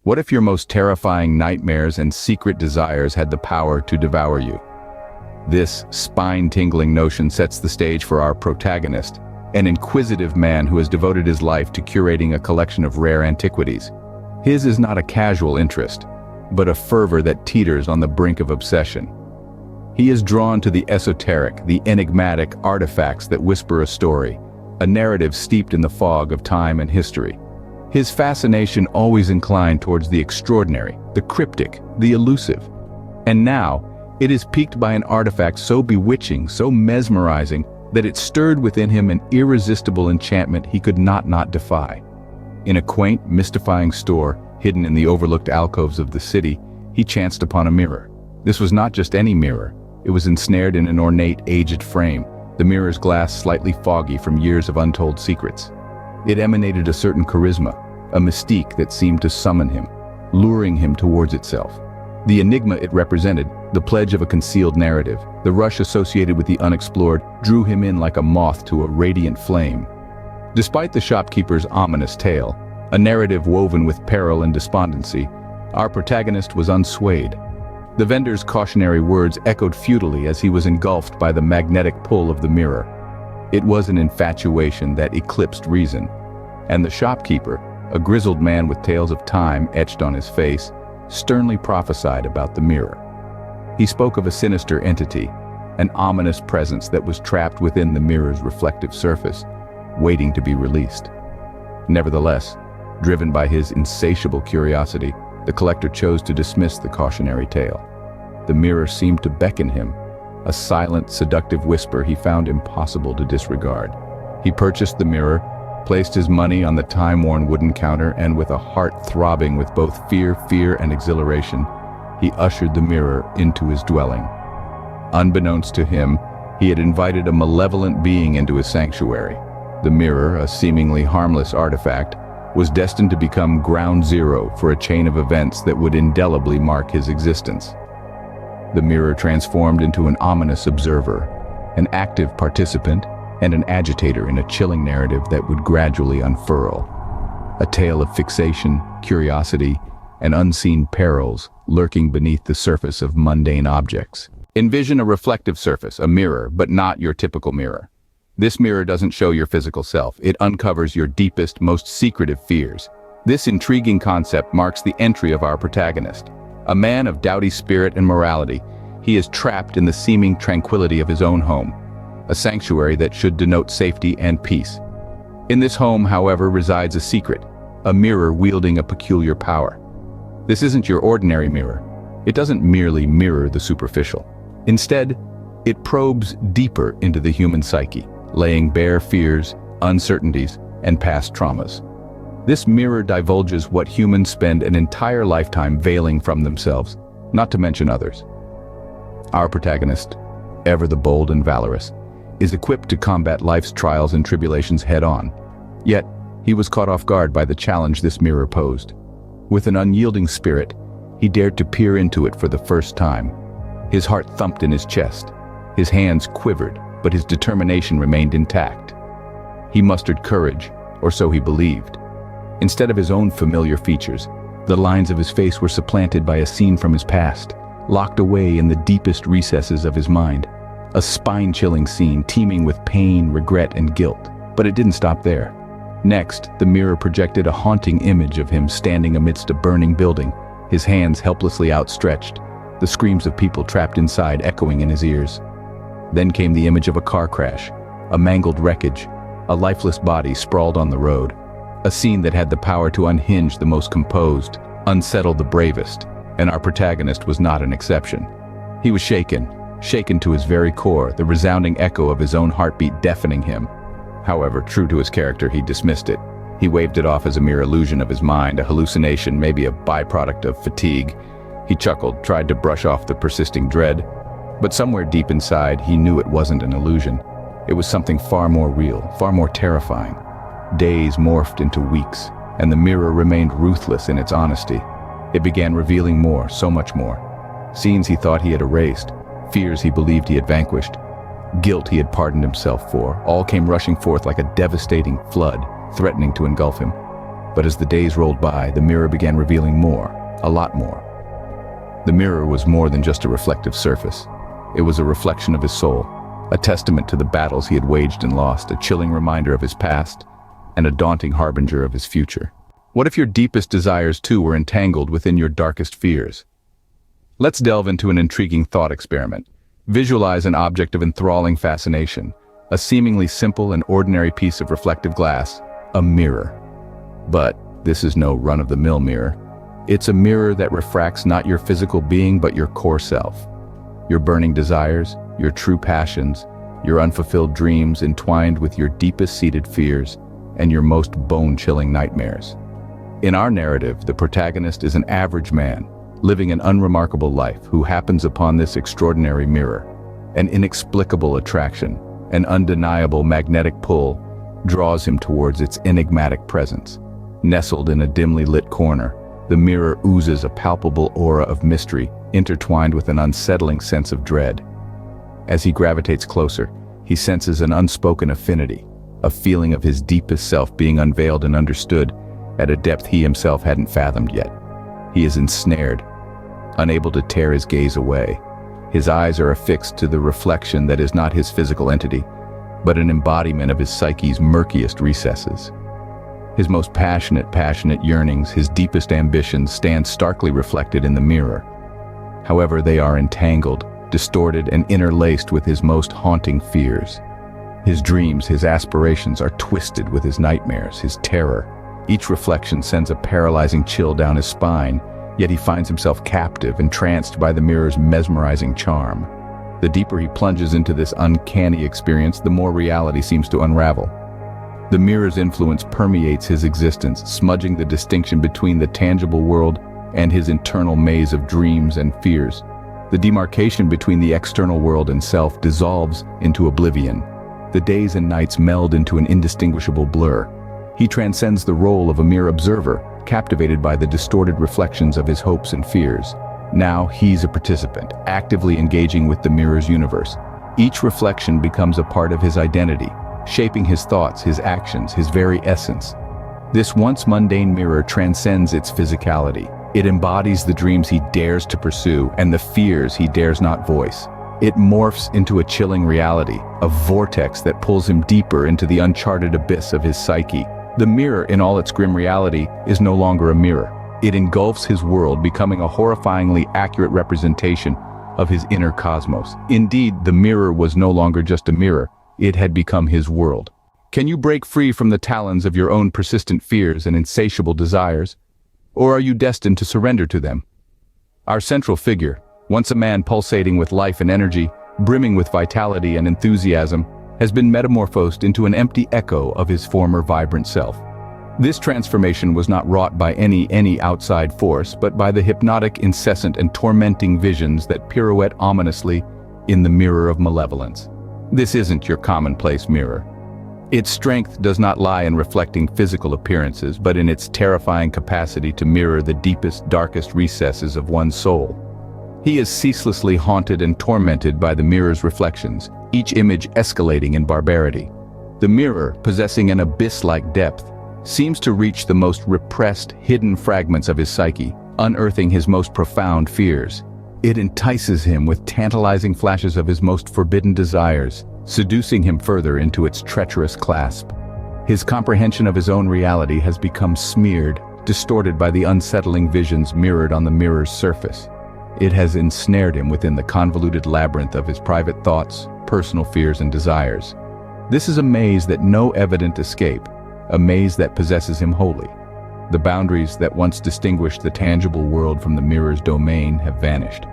What if your most terrifying nightmares and secret desires had the power to devour you? This spine-tingling notion sets the stage for our protagonist, an inquisitive man who has devoted his life to curating a collection of rare antiquities. His is not a casual interest, but a fervor that teeters on the brink of obsession. He is drawn to the esoteric, the enigmatic artifacts that whisper a story, a narrative steeped in the fog of time and history. His fascination always inclined towards the extraordinary, the cryptic, the elusive. And now, it is piqued by an artifact so bewitching, so mesmerizing, that it stirred within him an irresistible enchantment he could not defy. In a quaint, mystifying store, hidden in the overlooked alcoves of the city, he chanced upon a mirror. This was not just any mirror. It was ensnared in an ornate, aged frame, the mirror's glass slightly foggy from years of untold secrets. It emanated a certain charisma, a mystique that seemed to summon him, luring him towards itself. The enigma it represented, the pledge of a concealed narrative, the rush associated with the unexplored, drew him in like a moth to a radiant flame. Despite the shopkeeper's ominous tale, a narrative woven with peril and despondency, our protagonist was unswayed. The vendor's cautionary words echoed futilely as he was engulfed by the magnetic pull of the mirror. It was an infatuation that eclipsed reason, and the shopkeeper, a grizzled man with tales of time etched on his face, sternly prophesied about the mirror. He spoke of a sinister entity, an ominous presence that was trapped within the mirror's reflective surface, waiting to be released. Nevertheless, driven by his insatiable curiosity, the collector chose to dismiss the cautionary tale. The mirror seemed to beckon him, a silent, seductive whisper he found impossible to disregard. He purchased the mirror, placed his money on the time-worn wooden counter, and with a heart throbbing with both fear and exhilaration, he ushered the mirror into his dwelling. Unbeknownst to him, he had invited a malevolent being into his sanctuary. The mirror, a seemingly harmless artifact, was destined to become ground zero for a chain of events that would indelibly mark his existence. The mirror transformed into an ominous observer, an active participant, and an agitator in a chilling narrative that would gradually unfurl. A tale of fixation, curiosity, and unseen perils lurking beneath the surface of mundane objects. Envision a reflective surface, a mirror, but not your typical mirror. This mirror doesn't show your physical self. It uncovers your deepest, most secretive fears. This intriguing concept marks the entry of our protagonist. A man of doughty spirit and morality, he is trapped in the seeming tranquility of his own home, a sanctuary that should denote safety and peace. In this home, however, resides a secret, a mirror wielding a peculiar power. This isn't your ordinary mirror. It doesn't merely mirror the superficial. Instead, it probes deeper into the human psyche, laying bare fears, uncertainties, and past traumas. This mirror divulges what humans spend an entire lifetime veiling from themselves, not to mention others. Our protagonist, ever the bold and valorous, is equipped to combat life's trials and tribulations head-on. Yet, he was caught off guard by the challenge this mirror posed. With an unyielding spirit, he dared to peer into it for the first time. His heart thumped in his chest. His hands quivered, but his determination remained intact. He mustered courage, or so he believed. Instead of his own familiar features, the lines of his face were supplanted by a scene from his past, locked away in the deepest recesses of his mind. A spine-chilling scene teeming with pain, regret, and guilt. But it didn't stop there. Next, the mirror projected a haunting image of him standing amidst a burning building, his hands helplessly outstretched, the screams of people trapped inside echoing in his ears. Then came the image of a car crash, a mangled wreckage, a lifeless body sprawled on the road. A scene that had the power to unhinge the most composed, unsettle the bravest, and our protagonist was not an exception. He was shaken to his very core, the resounding echo of his own heartbeat deafening him. However, true to his character, he dismissed it. He waved it off as a mere illusion of his mind, a hallucination, maybe a byproduct of fatigue. He chuckled, tried to brush off the persisting dread, but somewhere deep inside, he knew it wasn't an illusion. It was something far more real, far more terrifying. Days morphed into weeks, and the mirror remained ruthless in its honesty. It began revealing more, so much more. Scenes he thought he had erased, fears he believed he had vanquished, guilt he had pardoned himself for, all came rushing forth like a devastating flood, threatening to engulf him. But as the days rolled by, the mirror began revealing more, a lot more. The mirror was more than just a reflective surface. It was a reflection of his soul, a testament to the battles he had waged and lost, a chilling reminder of his past, and a daunting harbinger of his future. What if your deepest desires too were entangled within your darkest fears? Let's delve into an intriguing thought experiment. Visualize an object of enthralling fascination, a seemingly simple and ordinary piece of reflective glass, a mirror. But this is no run-of-the-mill mirror. It's a mirror that refracts not your physical being but your core self. Your burning desires, your true passions, your unfulfilled dreams entwined with your deepest-seated fears and your most bone-chilling nightmares. In our narrative, the protagonist is an average man, living an unremarkable life, who happens upon this extraordinary mirror. An inexplicable attraction, an undeniable magnetic pull, draws him towards its enigmatic presence. Nestled in a dimly lit corner, the mirror oozes a palpable aura of mystery, intertwined with an unsettling sense of dread. As he gravitates closer, he senses an unspoken affinity, a feeling of his deepest self being unveiled and understood at a depth he himself hadn't fathomed yet. He is ensnared, unable to tear his gaze away. His eyes are affixed to the reflection that is not his physical entity, but an embodiment of his psyche's murkiest recesses. His most passionate yearnings, his deepest ambitions stand starkly reflected in the mirror. However, they are entangled, distorted, and interlaced with his most haunting fears. His dreams, his aspirations are twisted with his nightmares, his terror. Each reflection sends a paralyzing chill down his spine, yet he finds himself captive, entranced by the mirror's mesmerizing charm. The deeper he plunges into this uncanny experience, the more reality seems to unravel. The mirror's influence permeates his existence, smudging the distinction between the tangible world and his internal maze of dreams and fears. The demarcation between the external world and self dissolves into oblivion. The days and nights meld into an indistinguishable blur. He transcends the role of a mere observer, captivated by the distorted reflections of his hopes and fears. Now he's a participant, actively engaging with the mirror's universe. Each reflection becomes a part of his identity, shaping his thoughts, his actions, his very essence. This once mundane mirror transcends its physicality. It embodies the dreams he dares to pursue and the fears he dares not voice. It morphs into a chilling reality, a vortex that pulls him deeper into the uncharted abyss of his psyche. The mirror, in all its grim reality, is no longer a mirror. It engulfs his world, becoming a horrifyingly accurate representation of his inner cosmos. Indeed, the mirror was no longer just a mirror. It had become his world. Can you break free from the talons of your own persistent fears and insatiable desires? Or are you destined to surrender to them? Our central figure, once a man pulsating with life and energy, brimming with vitality and enthusiasm, has been metamorphosed into an empty echo of his former vibrant self. This transformation was not wrought by any outside force, but by the hypnotic, incessant, and tormenting visions that pirouette ominously in the mirror of malevolence. This isn't your commonplace mirror. Its strength does not lie in reflecting physical appearances, but in its terrifying capacity to mirror the deepest, darkest recesses of one's soul. He is ceaselessly haunted and tormented by the mirror's reflections, each image escalating in barbarity. The mirror, possessing an abyss-like depth, seems to reach the most repressed, hidden fragments of his psyche, unearthing his most profound fears. It entices him with tantalizing flashes of his most forbidden desires, seducing him further into its treacherous clasp. His comprehension of his own reality has become smeared, distorted by the unsettling visions mirrored on the mirror's surface. It has ensnared him within the convoluted labyrinth of his private thoughts, personal fears, and desires. This is a maze that no evident escape, a maze that possesses him wholly. The boundaries that once distinguished the tangible world from the mirror's domain have vanished.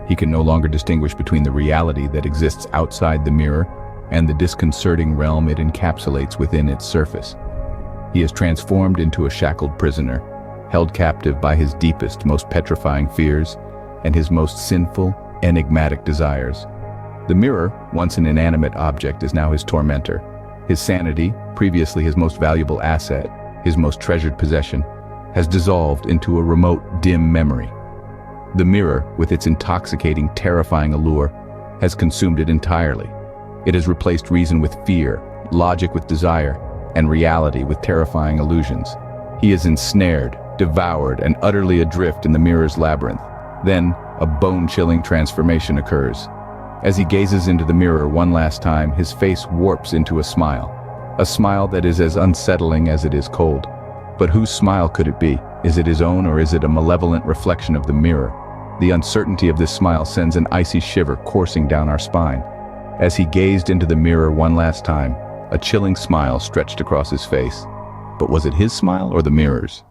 He can no longer distinguish between the reality that exists outside the mirror and the disconcerting realm it encapsulates within its surface. He is transformed into a shackled prisoner, held captive by his deepest, most petrifying fears and his most sinful, enigmatic desires. The mirror, once an inanimate object, is now his tormentor. His sanity, previously his most valuable asset, his most treasured possession, has dissolved into a remote, dim memory. The mirror, with its intoxicating, terrifying allure, has consumed it entirely. It has replaced reason with fear, logic with desire, and reality with terrifying illusions. He is ensnared, devoured, and utterly adrift in the mirror's labyrinth. Then, a bone-chilling transformation occurs. As he gazes into the mirror one last time, his face warps into a smile that is as unsettling as it is cold. But whose smile could it be? Is it his own, or is it a malevolent reflection of the mirror? The uncertainty of this smile sends an icy shiver coursing down our spine. As he gazed into the mirror one last time, a chilling smile stretched across his face. But was it his smile or the mirror's?